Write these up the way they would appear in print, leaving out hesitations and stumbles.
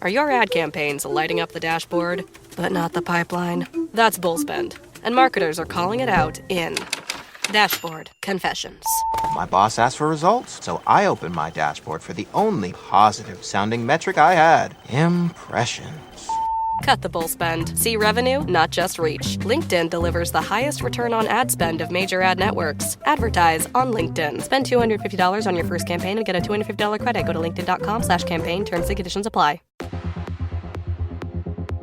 Are your ad campaigns lighting up the dashboard, but not the pipeline? That's bullspend, and marketers are calling it out in Dashboard Confessions. My boss asked for results, so I opened my dashboard for the only positive-sounding metric I had: impressions. Cut the bullspend. See revenue, not just reach. LinkedIn delivers the highest return on ad spend of major ad networks. Advertise on LinkedIn. Spend $250 on your first campaign and get a $250 credit. Go to linkedin.com/campaign. Terms and conditions apply.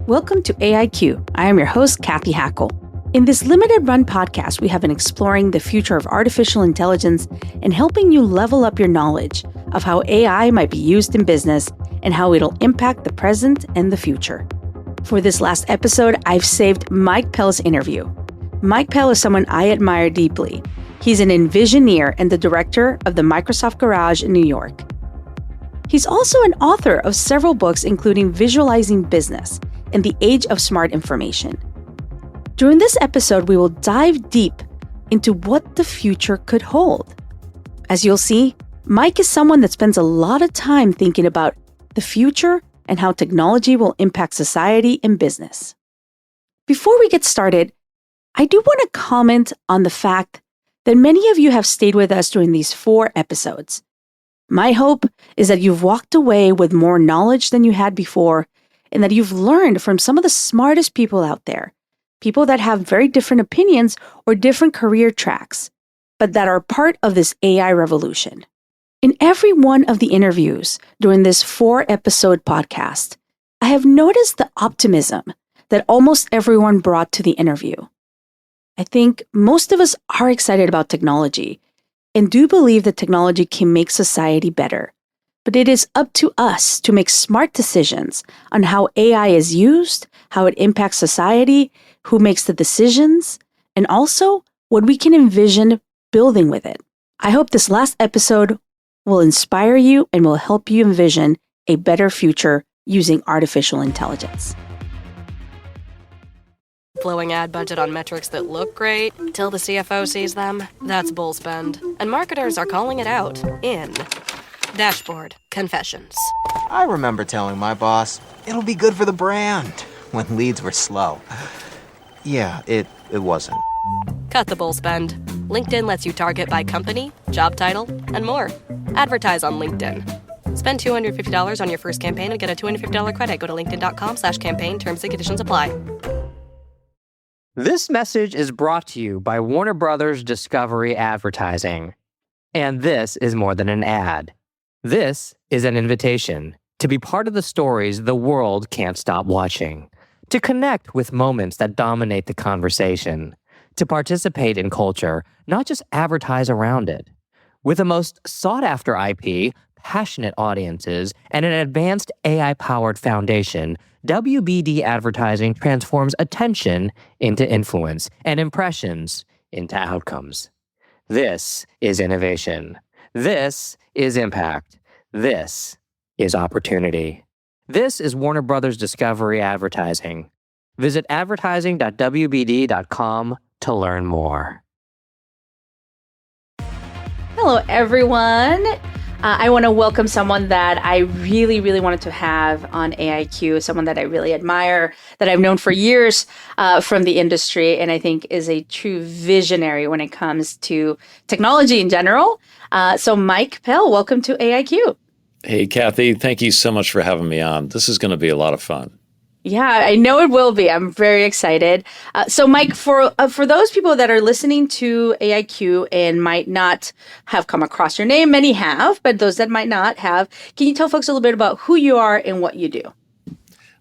Welcome to AIQ. I am your host, Cathy Hackl. In this limited run podcast, we have been exploring the future of artificial intelligence and helping you level up your knowledge of how AI might be used in business and how it'll impact the present and the future. For this last episode, I've saved Mike Pell's interview. Mike Pell is someone I admire deeply. He's an Envisioneer and the director of the Microsoft Garage in New York. He's also an author of several books, including Visualizing Business in the Age of Smart Information. During this episode, we will dive deep into what the future could hold. As you'll see, Mike is someone that spends a lot of time thinking about the future and how technology will impact society and business. Before we get started, I do want to comment on the fact that many of you have stayed with us during these 4 episodes. My hope is that you've walked away with more knowledge than you had before, and that you've learned from some of the smartest people out there, people that have very different opinions or different career tracks, but that are part of this AI revolution. In every one of the interviews during this 4-episode podcast, I have noticed the optimism that almost everyone brought to the interview. I think most of us are excited about technology and do believe that technology can make society better. But it is up to us to make smart decisions on how AI is used, how it impacts society, who makes the decisions, and also what we can envision building with it. I hope this last episode will inspire you and will help you envision a better future using artificial intelligence. Blowing ad budget on metrics that look great till the CFO sees them, that's bullspend. And marketers are calling it out in Dashboard Confessions. I remember telling my boss, it'll be good for the brand, when leads were slow. Yeah, it wasn't. Cut the bullspend. LinkedIn lets you target by company, job title, and more. Advertise on LinkedIn. Spend $250 on your first campaign and get a $250 credit. Go to linkedin.com/campaign. Terms and conditions apply. This message is brought to you by Warner Brothers Discovery Advertising. And this is more than an ad. This is an invitation to be part of the stories the world can't stop watching, to connect with moments that dominate the conversation, to participate in culture, not just advertise around it. With the most sought-after IP, passionate audiences, and an advanced AI-powered foundation, WBD advertising transforms attention into influence and impressions into outcomes. This is innovation. This is impact. This is opportunity. This is Warner Brothers Discovery Advertising. Visit advertising.wbd.com to learn more. Hello, everyone. I want to welcome someone that I really wanted to have on AIQ, someone that I really admire, that I've known for years from the industry, and I think is a true visionary when it comes to technology in general. So Mike Pell, welcome to AIQ. Hey, Cathy, thank you so much for having me on. This is going to be a lot of fun. Yeah, I know it will be. I'm very excited. So, Mike, for those people that are listening to AIQ and might not have come across your name, many have, but those that might not have, can you tell folks a little bit about who you are and what you do?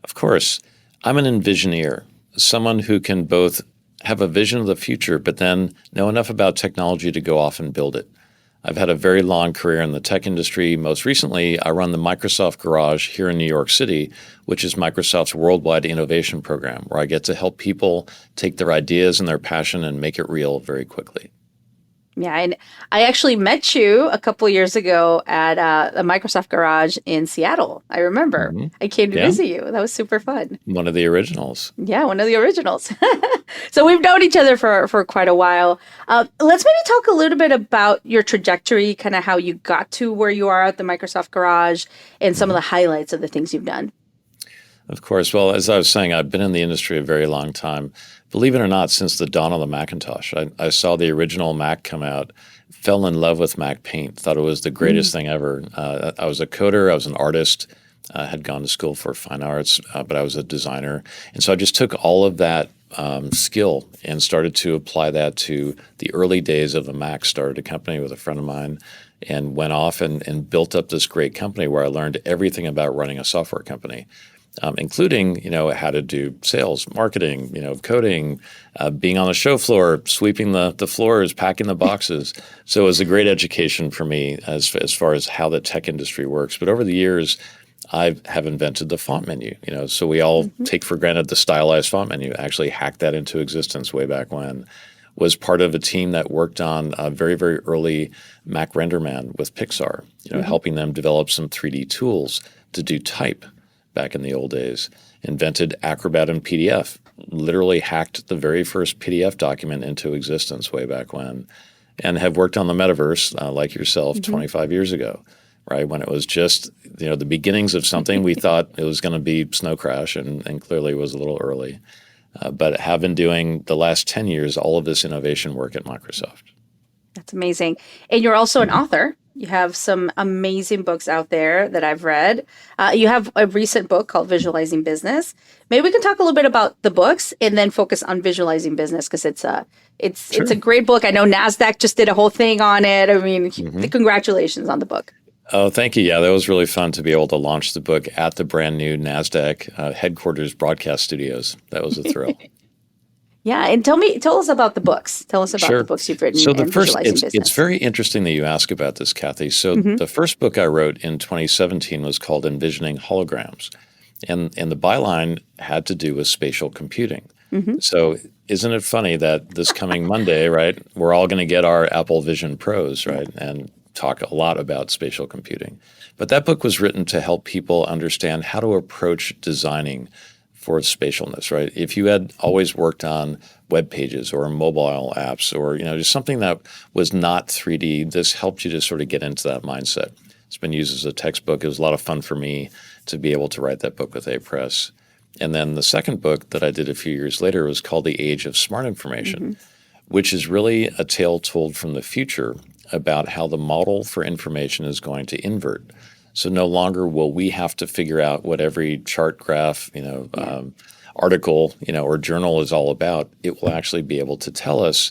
Of course. I'm an Envisioneer, someone who can both have a vision of the future, but then know enough about technology to go off and build it. I've had a very long career in the tech industry. Most recently, I run the Microsoft Garage here in New York City, which is Microsoft's worldwide innovation program, where I get to help people take their ideas and their passion and make it real very quickly. Yeah, and I actually met you a couple years ago at the Microsoft Garage in Seattle. I remember. Mm-hmm. I came to visit you. That was super fun. One of the originals. Yeah, one of the originals. So we've known each other for quite a while. Let's maybe talk a little bit about your trajectory, kind of how you got to where you are at the Microsoft Garage and some of the highlights of the things you've done. Of course. Well, as I was saying, I've been in the industry a very long time. Believe it or not, since the dawn of the Macintosh. I saw the original Mac come out, fell in love with Mac Paint, thought it was the greatest thing ever. I was a coder, I was an artist, had gone to school for fine arts, but I was a designer. And so I just took all of that skill and started to apply that to the early days of the Mac. Started a company with a friend of mine and went off and built up this great company where I learned everything about running a software company. Including, how to do sales, marketing, coding, being on the show floor, sweeping the floors, packing the boxes. So it was a great education for me as far as how the tech industry works. But over the years, I have invented the font menu. So we all take for granted the stylized font menu. Actually hacked that into existence way back when. Was part of a team that worked on a very, very early Mac RenderMan with Pixar. Helping them develop some 3D tools to do type. Back in the old days, invented Acrobat and PDF, literally hacked the very first PDF document into existence way back when, and have worked on the metaverse like yourself 25 years ago, right? When it was just, the beginnings of something. We thought it was going to be Snow Crash and clearly was a little early, but have been doing the last 10 years all of this innovation work at Microsoft. That's amazing. And you're also an author. You have some amazing books out there that I've read. You have a recent book called Visualizing Business. Maybe we can talk a little bit about the books and then focus on Visualizing Business because it's a great book. I know NASDAQ just did a whole thing on it. I mean, congratulations on the book. Oh, thank you. Yeah, that was really fun to be able to launch the book at the brand new NASDAQ headquarters broadcast studios. That was a thrill. Yeah, and tell us about the books. Tell us about the books you've written. So it's very interesting that you ask about this, Cathy. So the first book I wrote in 2017 was called Envisioning Holograms, and the byline had to do with spatial computing. So isn't it funny that this coming Monday, right, we're all going to get our Apple Vision Pros, right, and talk a lot about spatial computing. But that book was written to help people understand how to approach designing for spatialness, right? If you had always worked on web pages or mobile apps or, just something that was not 3D, this helped you to sort of get into that mindset. It's been used as a textbook. It was a lot of fun for me to be able to write that book with A-Press. And then the second book that I did a few years later was called The Age of Smart Information, which is really a tale told from the future about how the model for information is going to invert. So no longer will we have to figure out what every chart, graph, article, or journal is all about. It will actually be able to tell us,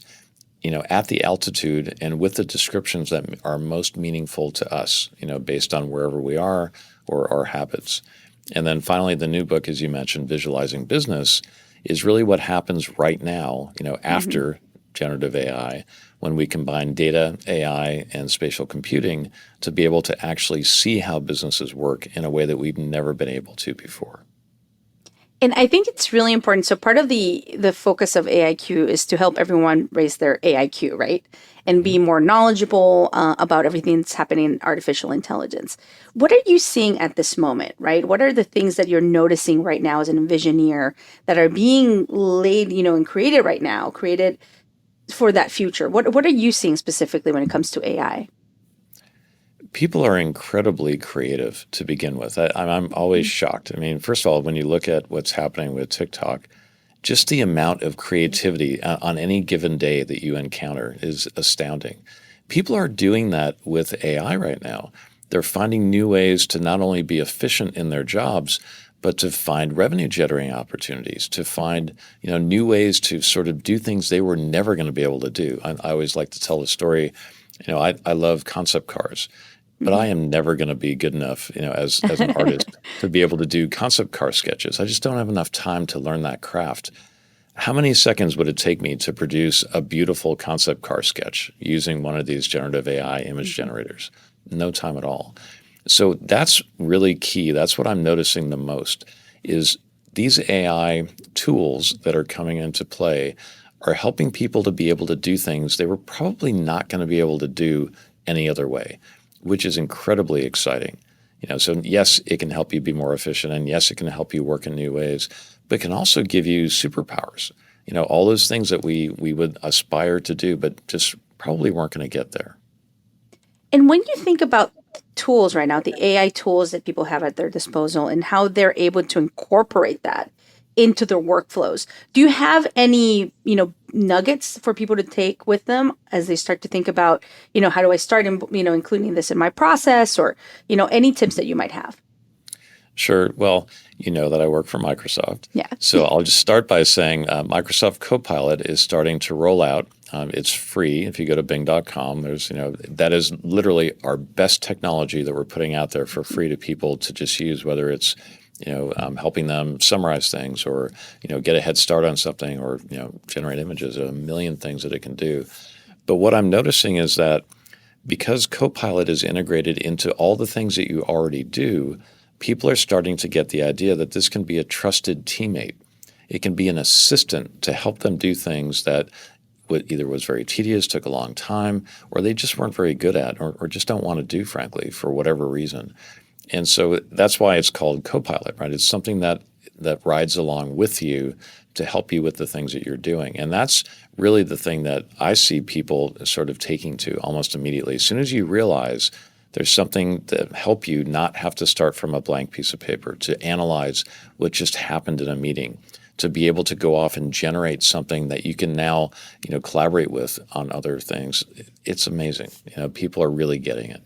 at the altitude and with the descriptions that are most meaningful to us, based on wherever we are or our habits. And then finally, the new book, as you mentioned, Visualizing Business, is really what happens right now, after generative AI, when we combine data, AI, and spatial computing to be able to actually see how businesses work in a way that we've never been able to before. And I think it's really important. So part of the focus of AIQ is to help everyone raise their AIQ, right? And be more knowledgeable about everything that's happening in artificial intelligence. What are you seeing at this moment, right? What are the things that you're noticing right now as an envisioneer that are being laid, and created right now, created for that future? What are you seeing specifically when it comes to AI? People are incredibly creative to begin with. I'm always shocked. I mean, first of all, when you look at what's happening with TikTok, just the amount of creativity on any given day that you encounter is astounding. People are doing that with AI right now. They're finding new ways to not only be efficient in their jobs, but to find revenue generating opportunities, to find new ways to sort of do things they were never going to be able to do. I always like to tell the story. I love concept cars, but I am never going to be good enough, as an artist to be able to do concept car sketches. I just don't have enough time to learn that craft. How many seconds would it take me to produce a beautiful concept car sketch using one of these generative AI image generators? No time at all. So that's really key. That's what I'm noticing the most is these AI tools that are coming into play are helping people to be able to do things they were probably not going to be able to do any other way, which is incredibly exciting. So yes, it can help you be more efficient, and yes, it can help you work in new ways, but it can also give you superpowers. All those things that we would aspire to do, but just probably weren't going to get there. And when you think about tools right now, the AI tools that people have at their disposal, and how they're able to incorporate that into their workflows. Do you have any, nuggets for people to take with them as they start to think about, how do I start, including this in my process, or, any tips that you might have? Sure. Well, you know that I work for Microsoft. Yeah. So I'll just start by saying Microsoft Copilot is starting to roll out. It's free. If you go to bing.com, that is literally our best technology that we're putting out there for free to people to just use, whether it's, helping them summarize things or, get a head start on something or, generate images, a million things that it can do. But what I'm noticing is that because Copilot is integrated into all the things that you already do, people are starting to get the idea that this can be a trusted teammate. It can be an assistant to help them do things that either was very tedious, took a long time, or they just weren't very good at or just don't want to do, frankly, for whatever reason. And so that's why it's called Copilot, right? It's something that rides along with you to help you with the things that you're doing. And that's really the thing that I see people sort of taking to almost immediately. As soon as you realize there's something to help you not have to start from a blank piece of paper, to analyze what just happened in a meeting, to be able to go off and generate something that you can now, collaborate with on other things. It's amazing. People are really getting it.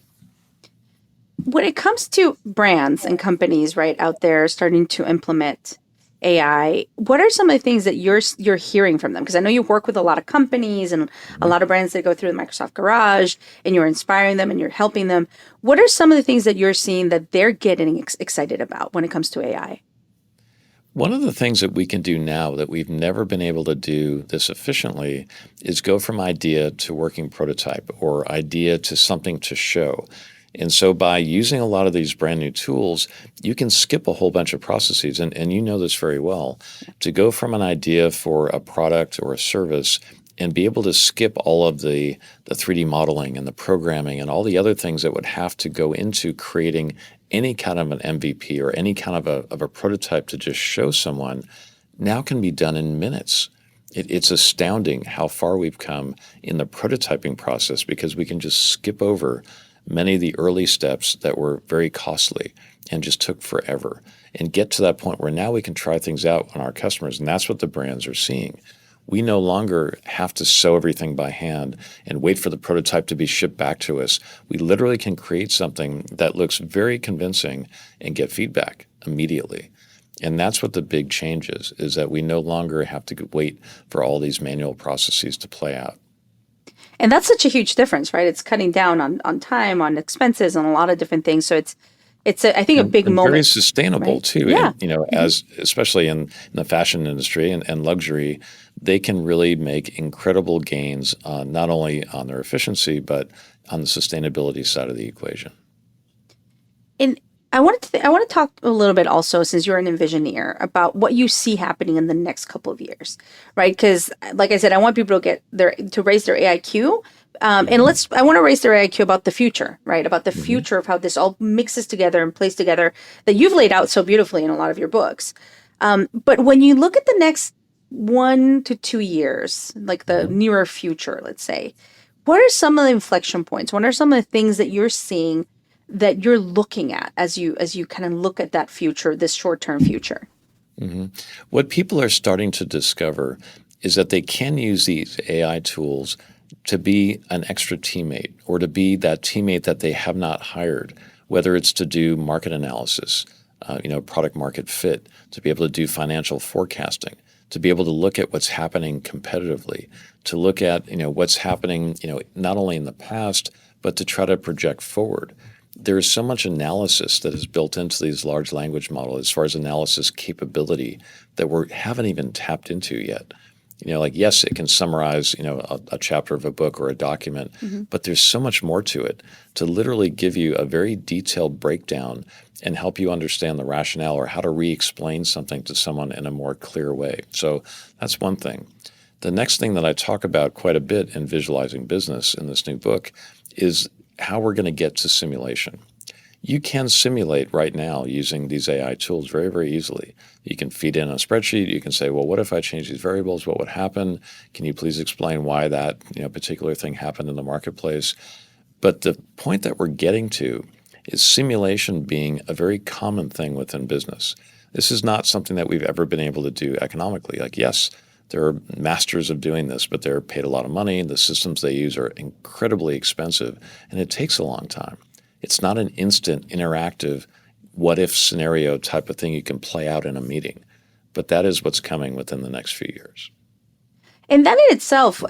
When it comes to brands and companies right out there starting to implement AI, what are some of the things that you're hearing from them? Because I know you work with a lot of companies and a lot of brands that go through the Microsoft Garage, and you're inspiring them and you're helping them. What are some of the things that you're seeing that they're getting excited about when it comes to AI? One of the things that we can do now that we've never been able to do this efficiently is go from idea to working prototype or idea to something to show. And so by using a lot of these brand new tools, you can skip a whole bunch of processes, and you know this very well, to go from an idea for a product or a service and be able to skip all of the 3D modeling and the programming and all the other things that would have to go into creating any kind of an MVP or any kind of a prototype to just show someone, now can be done in minutes. It's astounding how far we've come in the prototyping process because we can just skip over many of the early steps that were very costly and just took forever and get to that point where now we can try things out on our customers. And that's what the brands are seeing. We no longer have to sew everything by hand and wait for the prototype to be shipped back to us. We literally can create something that looks very convincing and get feedback immediately. And that's what the big change is that we no longer have to wait for all these manual processes to play out. And that's such a huge difference, right? It's cutting down on time, on expenses, on a lot of different things. So it's I think a big moment. Very sustainable right? too. Yeah. And, as especially in the fashion industry and luxury, they can really make incredible gains not only on their efficiency but on the sustainability side of the equation. And I want to talk a little bit also, since you're an Envisioneer, about what you see happening in the next couple of years, right? Because, like I said, I want people to raise their AIQ, and I want to raise their AIQ about the future, right? About the future of how this all mixes together and plays together that you've laid out so beautifully in a lot of your books. But when you look at the next 1 to 2 years, like the nearer future, let's say, what are some of the inflection points? What are some of the things that you're seeing that you're looking at as you kind of look at that future, this short-term future? Mm-hmm. What people are starting to discover is that they can use these AI tools to be an extra teammate or to be that teammate that they have not hired, whether it's to do market analysis, product market fit, to be able to do financial forecasting, to be able to look at what's happening competitively, to look at what's happening not only in the past, but to try to project forward. There is so much analysis that is built into these large language models as far as analysis capability that we haven't even tapped into yet. Yes, it can summarize, a chapter of a book or a document, but there's so much more to it to literally give you a very detailed breakdown and help you understand the rationale or how to re-explain something to someone in a more clear way. So that's one thing. The next thing that I talk about quite a bit in Visualizing Business in this new book is how we're going to get to simulation. You can simulate right now using these AI tools very, very easily. You can feed in a spreadsheet. You can say, well, what if I change these variables? What would happen? Can you please explain why that particular thing happened in the marketplace? But the point that we're getting to is simulation being a very common thing within business. This is not something that we've ever been able to do economically. Like, yes, there are masters of doing this, but they're paid a lot of money. The systems they use are incredibly expensive, and it takes a long time. It's not an instant, interactive, what-if scenario type of thing you can play out in a meeting. But that is what's coming within the next few years. And that in itself,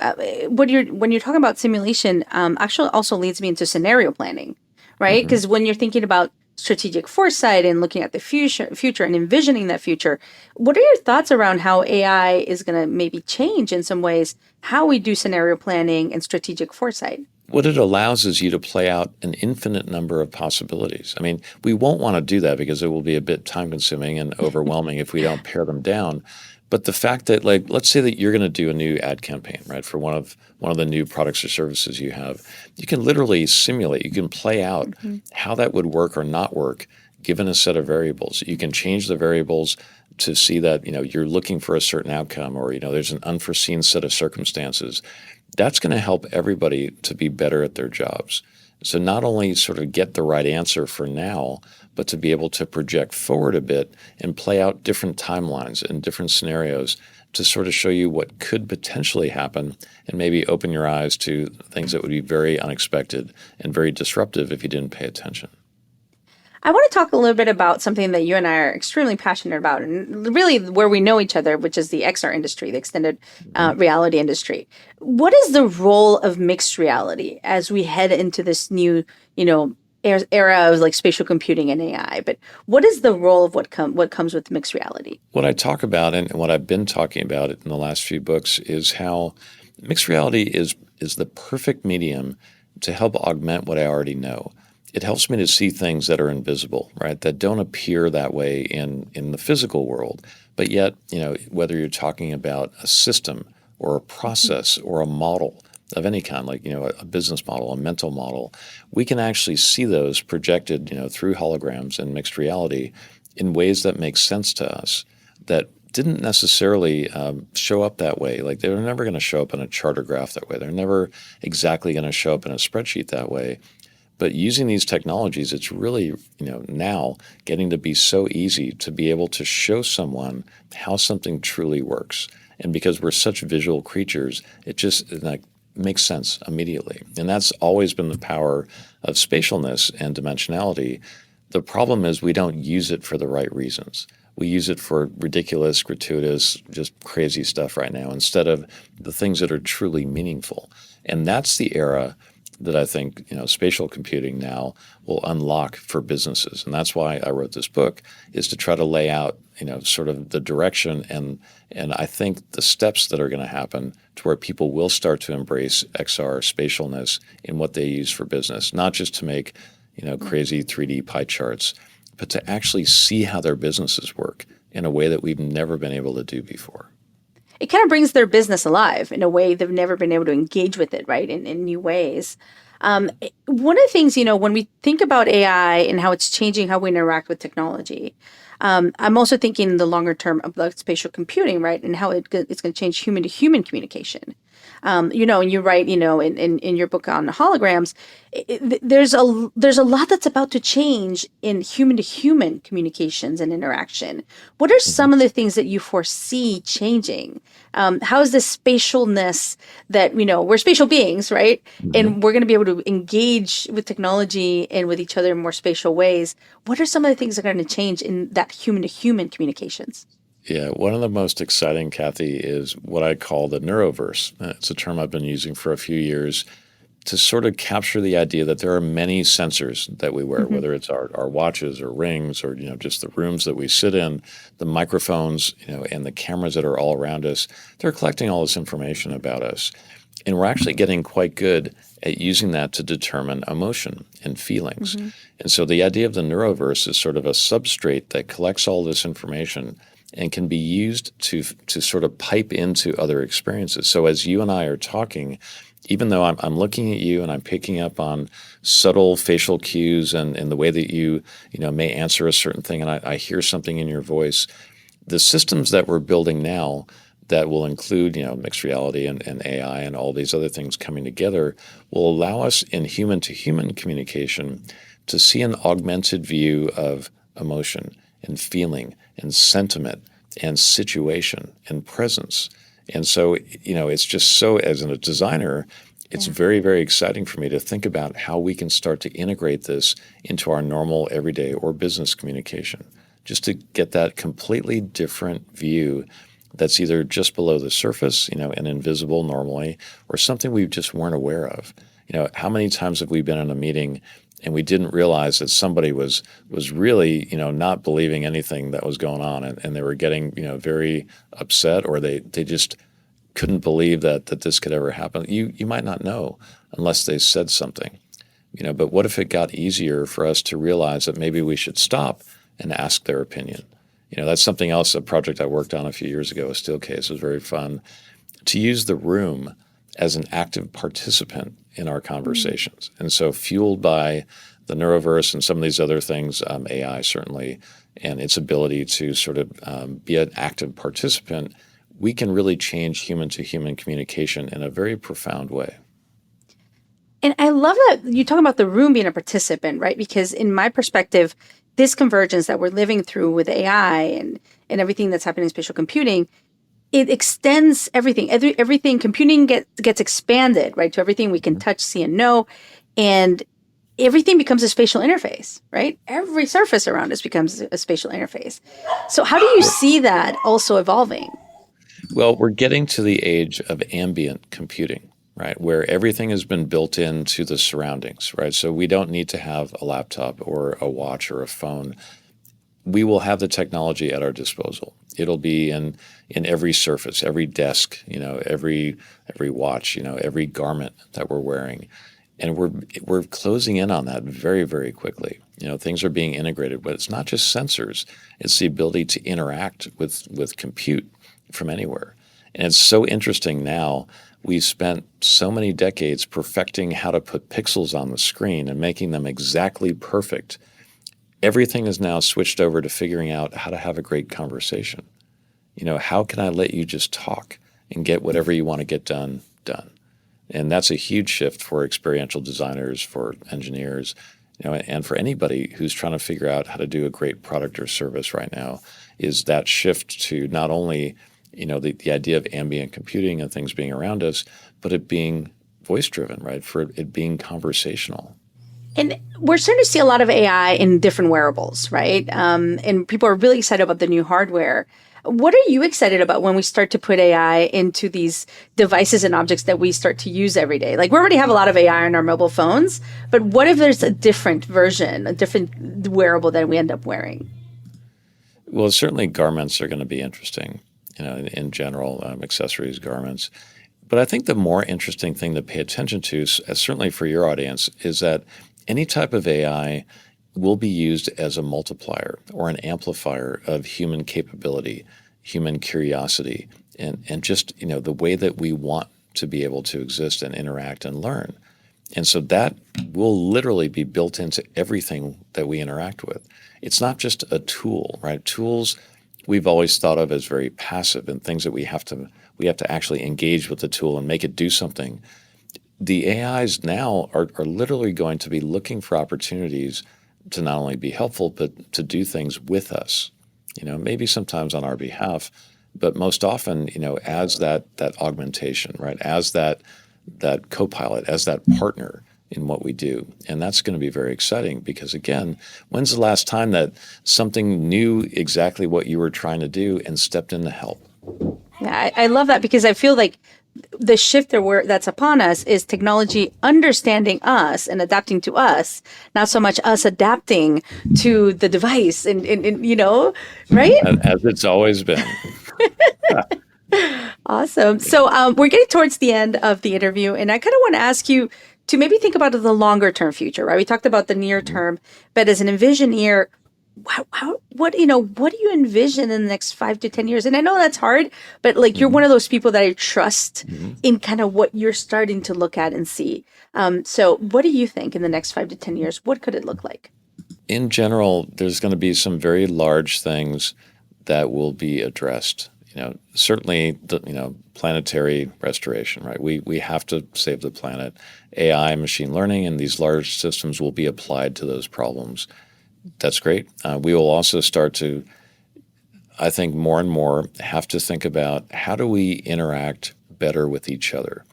when you're talking about simulation, actually also leads me into scenario planning, right? Because when you're thinking about strategic foresight and looking at the future and envisioning that future, what are your thoughts around how AI is going to maybe change in some ways how we do scenario planning and strategic foresight? What it allows is you to play out an infinite number of possibilities. I mean, we won't want to do that because it will be a bit time-consuming and overwhelming if we don't pare them down. But the fact that, like, let's say that you're going to do a new ad campaign, right, for one of the new products or services you have, you can literally simulate, you can play out how that would work or not work given a set of variables. You can change the variables to see that, you're looking for a certain outcome, or, there's an unforeseen set of circumstances. That's going to help everybody to be better at their jobs. So not only sort of get the right answer for now, but to be able to project forward a bit and play out different timelines and different scenarios to sort of show you what could potentially happen and maybe open your eyes to things that would be very unexpected and very disruptive if you didn't pay attention. I want to talk a little bit about something that you and I are extremely passionate about, and really where we know each other, which is the XR industry, the extended reality industry. What is the role of mixed reality as we head into this new, era of like spatial computing and AI? But what is the role of what comes with mixed reality? What I talk about and what I've been talking about in the last few books is how mixed reality is the perfect medium to help augment what I already know. It helps me to see things that are invisible, right, that don't appear that way in the physical world. But yet, whether you're talking about a system or a process or a model of any kind, like, a business model, a mental model, we can actually see those projected, through holograms and mixed reality in ways that make sense to us that didn't necessarily show up that way. Like, they're never going to show up in a charter graph that way. They're never exactly going to show up in a spreadsheet that way. But using these technologies, it's really, now getting to be so easy to be able to show someone how something truly works. And because we're such visual creatures, it just makes sense immediately. And that's always been the power of spatialness and dimensionality. The problem is we don't use it for the right reasons. We use it for ridiculous, gratuitous, just crazy stuff right now instead of the things that are truly meaningful. And that's the era that I think, spatial computing now will unlock for businesses. And that's why I wrote this book, is to try to lay out, sort of the direction and I think the steps that are going to happen to where people will start to embrace XR spatialness in what they use for business, not just to make, crazy 3D pie charts, but to actually see how their businesses work in a way that we've never been able to do before. It kind of brings their business alive in a way they've never been able to engage with it, right, in new ways. One of the things, when we think about AI and how it's changing how we interact with technology, I'm also thinking in the longer term of like spatial computing, right, and how it's going to change human-to-human communication. And you write, in your book on holograms, there's a lot that's about to change in human-to-human communications and interaction. What are some of the things that you foresee changing? How is this spatialness that, we're spatial beings, right? And we're going to be able to engage with technology and with each other in more spatial ways. What are some of the things that are going to change in that human-to-human communications? Yeah, one of the most exciting, Cathy, is what I call the neuroverse. It's a term I've been using for a few years to sort of capture the idea that there are many sensors that we wear, whether it's our watches or rings or, just the rooms that we sit in, the microphones, and the cameras that are all around us. They're collecting all this information about us. And we're actually getting quite good at using that to determine emotion and feelings. And so the idea of the neuroverse is sort of a substrate that collects all this information and can be used to sort of pipe into other experiences. So as you and I are talking, even though I'm looking at you and I'm picking up on subtle facial cues and the way that you may answer a certain thing, and I hear something in your voice, the systems that we're building now that will include, mixed reality and AI and all these other things coming together will allow us in human-to-human communication to see an augmented view of emotion and feeling and sentiment and situation and presence. And so, it's just so, as a designer, it's very, very exciting for me to think about how we can start to integrate this into our normal everyday or business communication, just to get that completely different view that's either just below the surface, and invisible normally, or something we just weren't aware of. How many times have we been in a meeting and we didn't realize that somebody was really, not believing anything that was going on, and they were getting, very upset, or they just couldn't believe that this could ever happen. You might not know unless they said something, but what if it got easier for us to realize that maybe we should stop and ask their opinion? That's something else, a project I worked on a few years ago, a Steelcase. It was very fun to use the room as an active participant in our conversations. And so fueled by the neuroverse and some of these other things, AI certainly, and its ability to sort of be an active participant, we can really change human-to-human communication in a very profound way. And I love that you talk about the room being a participant, right? Because in my perspective, this convergence that we're living through with AI and everything that's happening in spatial computing, it extends everything. Everything computing gets expanded, right, to everything we can touch, see, and know. And everything becomes a spatial interface, right? Every surface around us becomes a spatial interface. So how do you see that also evolving? Well, we're getting to the age of ambient computing, right, where everything has been built into the surroundings, right? So we don't need to have a laptop or a watch or a phone. We will have the technology at our disposal. It'll be in every surface, every desk, every watch, every garment that we're wearing. And we're closing in on that very, very quickly. Things are being integrated, but it's not just sensors. It's the ability to interact with compute from anywhere. And it's so interesting now. We've spent so many decades perfecting how to put pixels on the screen and making them exactly perfect. Everything is now switched over to figuring out how to have a great conversation. How can I let you just talk and get whatever you want to get done? And that's a huge shift for experiential designers, for engineers, and for anybody who's trying to figure out how to do a great product or service right now, is that shift to not only the idea of ambient computing and things being around us, but it being voice-driven, right? For it being conversational. And we're starting to see a lot of AI in different wearables, right? And people are really excited about the new hardware. What are you excited about when we start to put AI into these devices and objects that we start to use every day? Like, we already have a lot of AI on our mobile phones, but what if there's a different version, a different wearable that we end up wearing? Well, certainly garments are going to be interesting. In general, accessories, garments. But I think the more interesting thing to pay attention to, certainly for your audience, is that any type of AI will be used as a multiplier or an amplifier of human capability, human curiosity, and just the way that we want to be able to exist and interact and learn. And so that will literally be built into everything that we interact with. It's not just a tool, right? Tools we've always thought of as very passive and things that we have to actually engage with the tool and make it do something. The AIs now are literally going to be looking for opportunities to not only be helpful, but to do things with us, maybe sometimes on our behalf, but most often, as that augmentation, right? As that co-pilot, as that partner in what we do. And that's going to be very exciting because, again, when's the last time that something knew exactly what you were trying to do and stepped in to help? Yeah, I love that because I feel like the shift that's upon us is technology understanding us and adapting to us, not so much us adapting to the device and right? As it's always been. Awesome. So we're getting towards the end of the interview, and I kind of want to ask you to maybe think about the longer term future, right? We talked about the near term, but as an envisioneer, what do you envision in the next 5 to 10 years? And I know that's hard, but like you're one of those people that I trust in kind of what you're starting to look at and see. So what do you think in the next 5 to 10 years? What could it look like? In general, there's going to be some very large things that will be addressed certainly the planetary restoration, right? We have to save the planet. AI, machine learning, and these large systems will be applied to those problems. That's great. We will also start to, I think, more and more have to think about how do we interact better with each other.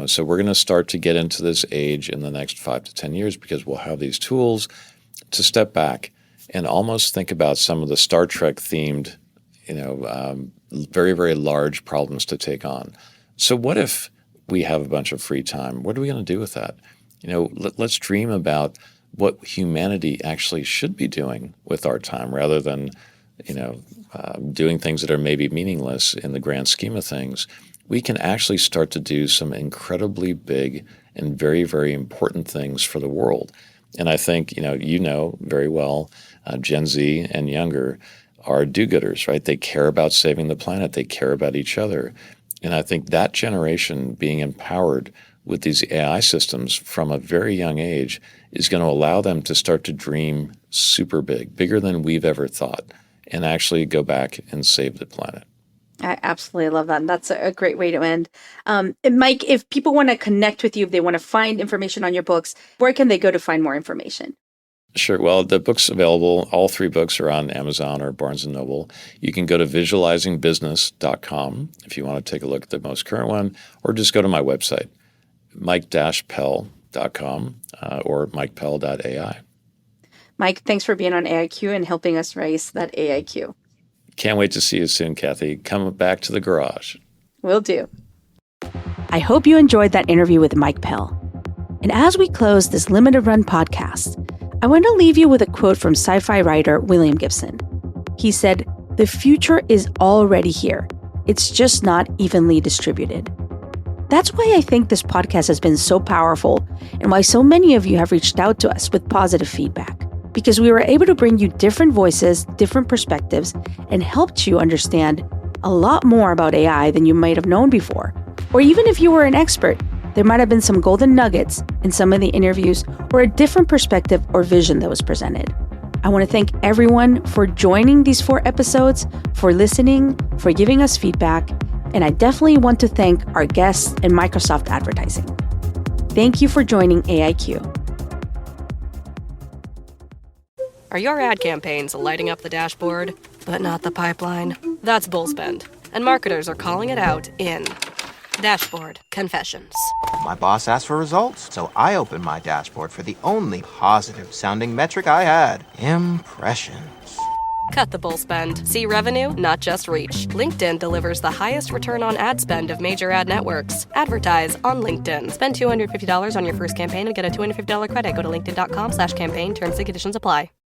So we're going to start to get into this age in the next 5 to 10 years because we'll have these tools to step back and almost think about some of the Star Trek themed, very, very large problems to take on. So what if we have a bunch of free time? What are we going to do with that? Let's dream about what humanity actually should be doing with our time rather than, doing things that are maybe meaningless in the grand scheme of things. We can actually start to do some incredibly big and very, very important things for the world. And I think, very well, Gen Z and younger are do-gooders, right? They care about saving the planet. They care about each other. And I think that generation being empowered with these AI systems from a very young age is going to allow them to start to dream super big, bigger than we've ever thought, and actually go back and save the planet. I absolutely love that. And that's a great way to end. And Mike, if people want to connect with you, if they want to find information on your books, where can they go to find more information? Sure. Well, the book's available. All 3 books are on Amazon or Barnes & Noble. You can go to visualizingbusiness.com if you want to take a look at the most current one, or just go to my website, mike-pell.com or mikepell.ai. Mike, thanks for being on AIQ and helping us raise that AIQ. Can't wait to see you soon, Cathy. Come back to the garage. Will do. I hope you enjoyed that interview with Mike Pell. And as we close this limited run podcast, I want to leave you with a quote from sci-fi writer William Gibson. He said, "The future is already here. It's just not evenly distributed." That's why I think this podcast has been so powerful and why so many of you have reached out to us with positive feedback. Because we were able to bring you different voices, different perspectives, and helped you understand a lot more about AI than you might have known before. Or even if you were an expert, there might have been some golden nuggets in some of the interviews or a different perspective or vision that was presented. I want to thank everyone for joining these 4 episodes, for listening, for giving us feedback, and I definitely want to thank our guests and Microsoft Advertising. Thank you for joining AIQ. Are your ad campaigns lighting up the dashboard, but not the pipeline? That's bullspend, and marketers are calling it out in Dashboard Confessions. My boss asked for results, so I opened my dashboard for the only positive-sounding metric I had: impressions. Cut the bullspend. See revenue, not just reach. LinkedIn delivers the highest return on ad spend of major ad networks. Advertise on LinkedIn. Spend $250 on your first campaign and get a $250 credit. Go to linkedin.com/campaign. Terms and conditions apply.